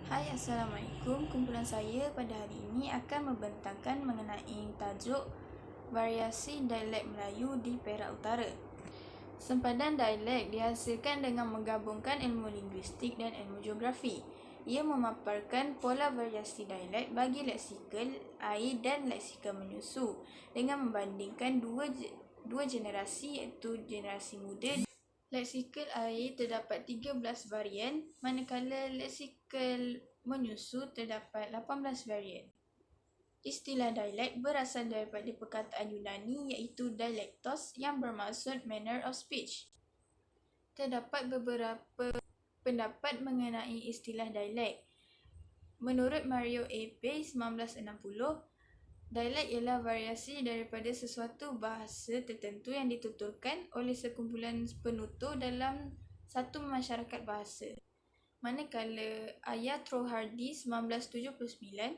Hai, Assalamualaikum. Kumpulan saya pada hari ini akan membentangkan mengenai tajuk variasi dialek Melayu di Perak Utara. Sempadan dialek dihasilkan dengan menggabungkan ilmu linguistik dan ilmu geografi. Ia memaparkan pola variasi dialek bagi leksikal air dan leksikal menyusu dengan membandingkan dua generasi iaitu generasi muda. Leksikal air terdapat 13 varian, manakala leksikal menyusu terdapat 18 varian. Istilah dialek berasal daripada perkataan Yunani iaitu dialektos yang bermaksud manner of speech. Terdapat beberapa pendapat mengenai istilah dialek. Menurut Mario A. Pei 1960, dialek ialah variasi daripada sesuatu bahasa tertentu yang dituturkan oleh sekumpulan penutur dalam satu masyarakat bahasa. Manakala Ayat Trohardi 1979,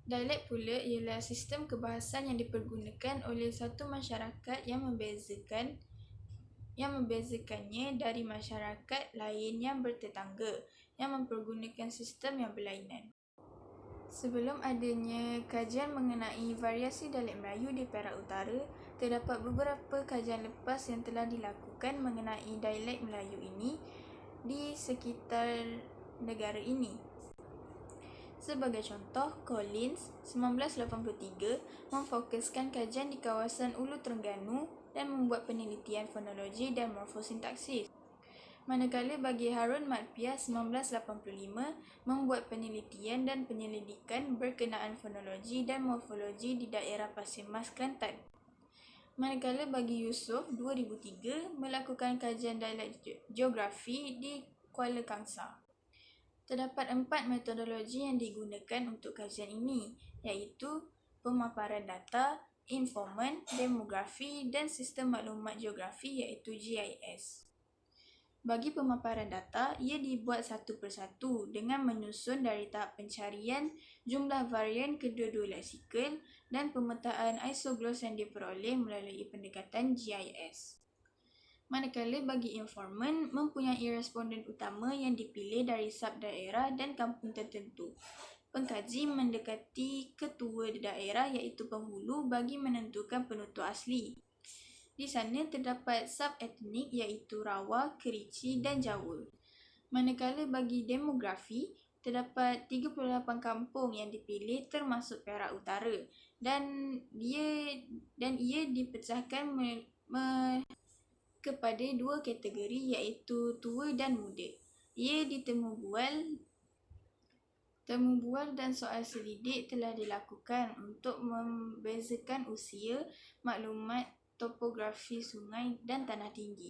dialek pula ialah sistem kebahasan yang dipergunakan oleh satu masyarakat yang membezakannya dari masyarakat lain yang bertetangga yang mempergunakan sistem yang berlainan. Sebelum adanya kajian mengenai variasi dialek Melayu di Perak Utara, terdapat beberapa kajian lepas yang telah dilakukan mengenai dialek Melayu ini di sekitar negara ini. Sebagai contoh, Collins 1983 memfokuskan kajian di kawasan Ulu Terengganu dan membuat penelitian fonologi dan morfosintaksis. Manakala bagi Harun Matpia 1985 membuat penelitian dan penyelidikan berkenaan fonologi dan morfologi di daerah Pasir Mas, Kelantan. Manakala bagi Yusof 2003 melakukan kajian dialek geografi di Kuala Kangsar. Terdapat 4 metodologi yang digunakan untuk kajian ini, iaitu pemaparan data, informan, demografi dan sistem maklumat geografi iaitu GIS. Bagi pemaparan data, ia dibuat satu persatu dengan menyusun dari tahap pencarian jumlah varian kedua-dua leksikal dan pemetaan isogloss yang diperoleh melalui pendekatan GIS. Manakala bagi informan, mempunyai responden utama yang dipilih dari sub-daerah dan kampung tertentu. Pengkaji mendekati ketua daerah iaitu penghulu bagi menentukan penutur asli. Di sana terdapat sub-etnik iaitu Rawa, Kerici dan Jawa. Manakala bagi demografi, terdapat 38 kampung yang dipilih termasuk Perak Utara dan ia dipecahkan kepada dua kategori iaitu tua dan muda. Ia temubual dan soal selidik telah dilakukan untuk membezakan usia, maklumat topografi sungai dan tanah tinggi.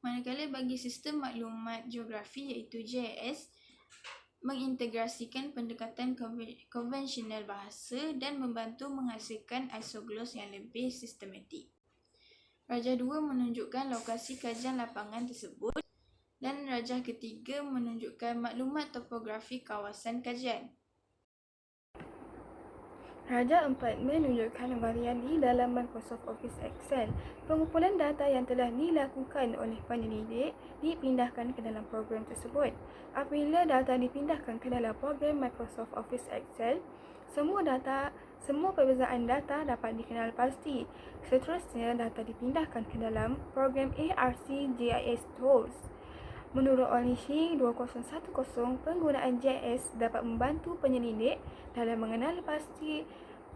Manakala bagi sistem maklumat geografi iaitu GIS mengintegrasikan pendekatan konvensional bahasa dan membantu menghasilkan isogloss yang lebih sistematik. Rajah 2 menunjukkan lokasi kajian lapangan tersebut dan rajah ketiga menunjukkan maklumat topografi kawasan kajian. Rajah 4 menunjukkan varian di dalam Microsoft Office Excel. Pengumpulan data yang telah dilakukan oleh penyelidik dipindahkan ke dalam program tersebut. Apabila data dipindahkan ke dalam program Microsoft Office Excel, semua perbezaan data dapat dikenal pasti. Seterusnya, data dipindahkan ke dalam program ARC-GIS Tools. Menurut Onishi 2010, penggunaan GIS dapat membantu penyelidik dalam mengenal pasti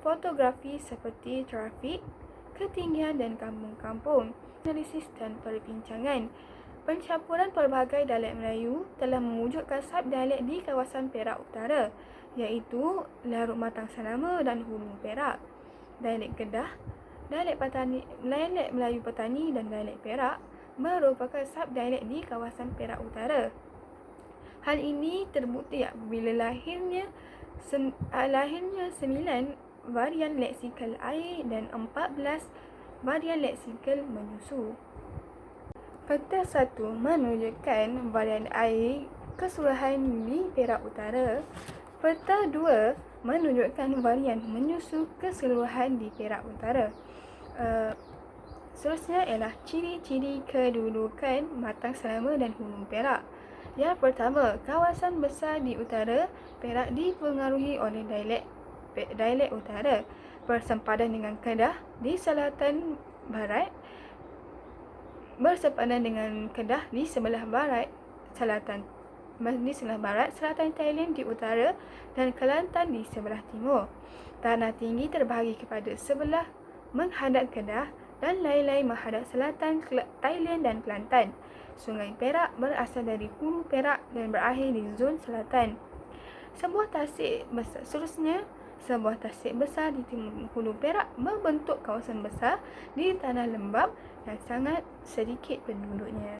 fotografi seperti trafik, ketinggian dan kampung-kampung. Analisis dan perbincangan. Pencampuran pelbagai dialek Melayu telah mewujudkan sub-dialek di kawasan Perak Utara, iaitu Larut Matang Selama dan Hulu Perak, dialek Kedah, dialek Melayu Petani dan dialek Perak merupakan sub-dialek di kawasan Perak Utara. Hal ini terbukti apabila lahirnya 9 varian leksikal air dan 14 varian leksikal menyusu. Peta 1 menunjukkan varian air keseluruhan di Perak Utara. Peta 2 menunjukkan varian menyusu keseluruhan di Perak Utara. Seterusnya ialah ciri-ciri kedudukan Matang Selama dan Hulu Perak. Yang pertama, kawasan besar di utara Perak dipengaruhi oleh dialek utara bersempadan dengan Kedah di selatan barat, bersepadan dengan Kedah di sebelah barat selatan Thailand di utara dan Kelantan di sebelah timur. Tanah tinggi terbahagi kepada sebelah menghadap Kedah dan lain-lain menghadap selatan Thailand dan Kelantan. Sungai Perak berasal dari hulu Perak dan berakhir di zon selatan. Sebuah tasik besar di timur hulu Perak membentuk kawasan besar di tanah lembap dan sangat sedikit penduduknya.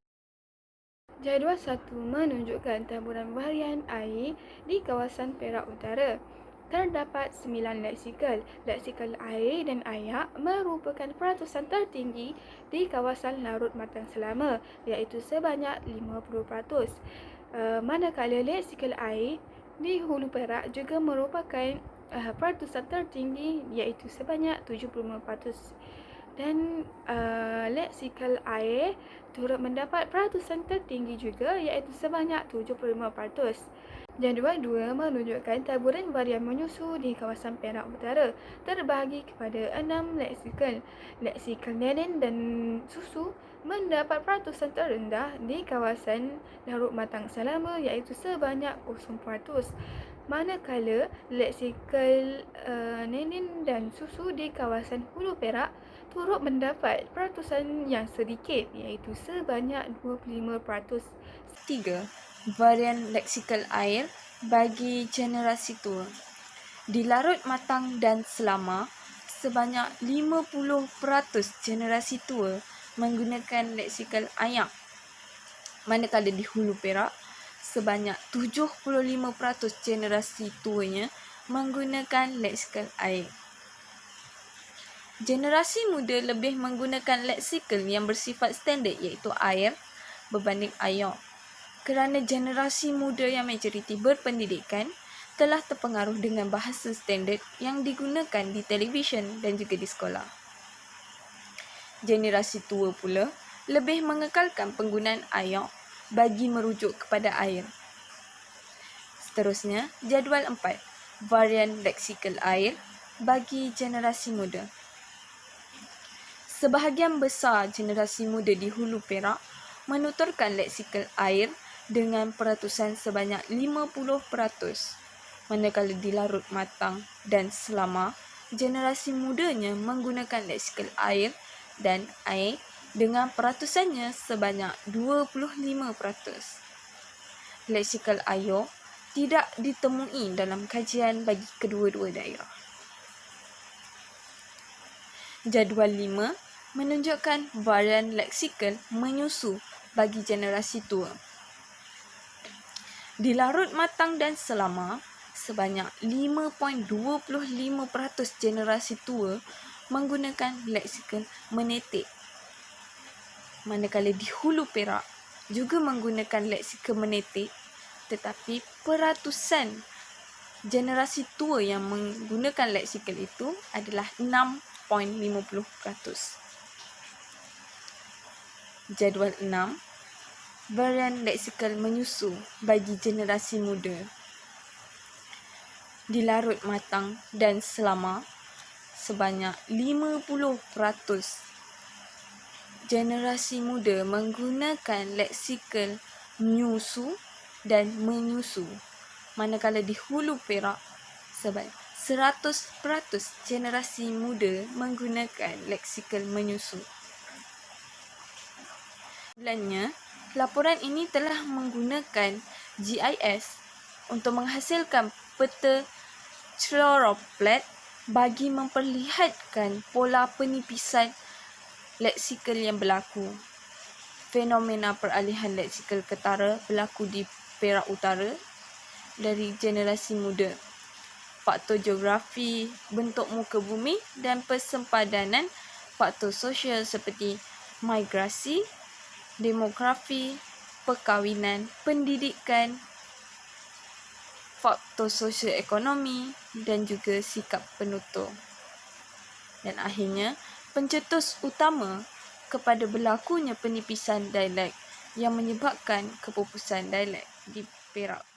Jadual 1 menunjukkan taburan varian air di kawasan Perak Utara. Terdapat 9 leksikal. Leksikal air dan ayak merupakan peratusan tertinggi di kawasan Larut Matang Selama, iaitu sebanyak 50%. Manakala leksikal air di Hulu Perak juga merupakan peratusan tertinggi, iaitu sebanyak 75%. Dan leksikal air turut mendapat peratusan tertinggi juga, iaitu sebanyak 75%. Jadual 2 menunjukkan taburan varian menyusu di kawasan Perak Utara terbahagi kepada 6 leksikal. Leksikal nenen dan susu mendapat peratusan terendah di kawasan Larut Matang Selama, iaitu sebanyak 0%. Manakala leksikal nenen dan susu di kawasan Hulu Perak turut mendapat peratusan yang sedikit, iaitu sebanyak 25%. 3. Varian leksikal air bagi generasi tua. Di Larut Matang dan Selama, sebanyak 50% generasi tua menggunakan leksikal ayak. Manakala di Hulu Perak, sebanyak 75% generasi tuanya menggunakan leksikal air. Generasi muda lebih menggunakan leksikal yang bersifat standard, iaitu air berbanding ayak. Kerana generasi muda yang majoriti berpendidikan telah terpengaruh dengan bahasa standard yang digunakan di televisyen dan juga di sekolah. Generasi tua pula lebih mengekalkan penggunaan ayak bagi merujuk kepada air. Seterusnya, jadual 4. Varian leksikal air bagi generasi muda. Sebahagian besar generasi muda di Hulu Perak menuturkan leksikal air dengan peratusan sebanyak 50%. Manakala di Larut Matang dan Selama, generasi mudanya menggunakan leksikal air dan air dengan peratusannya sebanyak 25%. Leksikal air tidak ditemui dalam kajian bagi kedua-dua daerah. Jadual 5 menunjukkan varian leksikal menyusu bagi generasi tua. Di Larut Matang dan Selama, sebanyak 5.25% generasi tua menggunakan leksikal menetik. Manakala di Hulu Perak juga menggunakan leksikal menetik, tetapi peratusan generasi tua yang menggunakan leksikal itu adalah 6.50%. Jadual 6. Varian leksikal menyusu bagi generasi muda. Di Larut Matang dan Selama, sebanyak 50% generasi muda menggunakan leksikal menyusu dan menyusu. Manakala di Hulu Perak, sebanyak 100% generasi muda menggunakan leksikal menyusu. Sebenarnya, laporan ini telah menggunakan GIS untuk menghasilkan peta chloroplet bagi memperlihatkan pola penipisan leksikal yang berlaku. Fenomena peralihan leksikal ketara berlaku di Perak Utara dari generasi muda. Faktor geografi, bentuk muka bumi dan persempadanan faktor sosial seperti migrasi, demografi, perkahwinan, pendidikan, faktor sosioekonomi dan juga sikap penutur. Dan akhirnya, pencetus utama kepada berlakunya penipisan dialek yang menyebabkan kepupusan dialek. di Perak.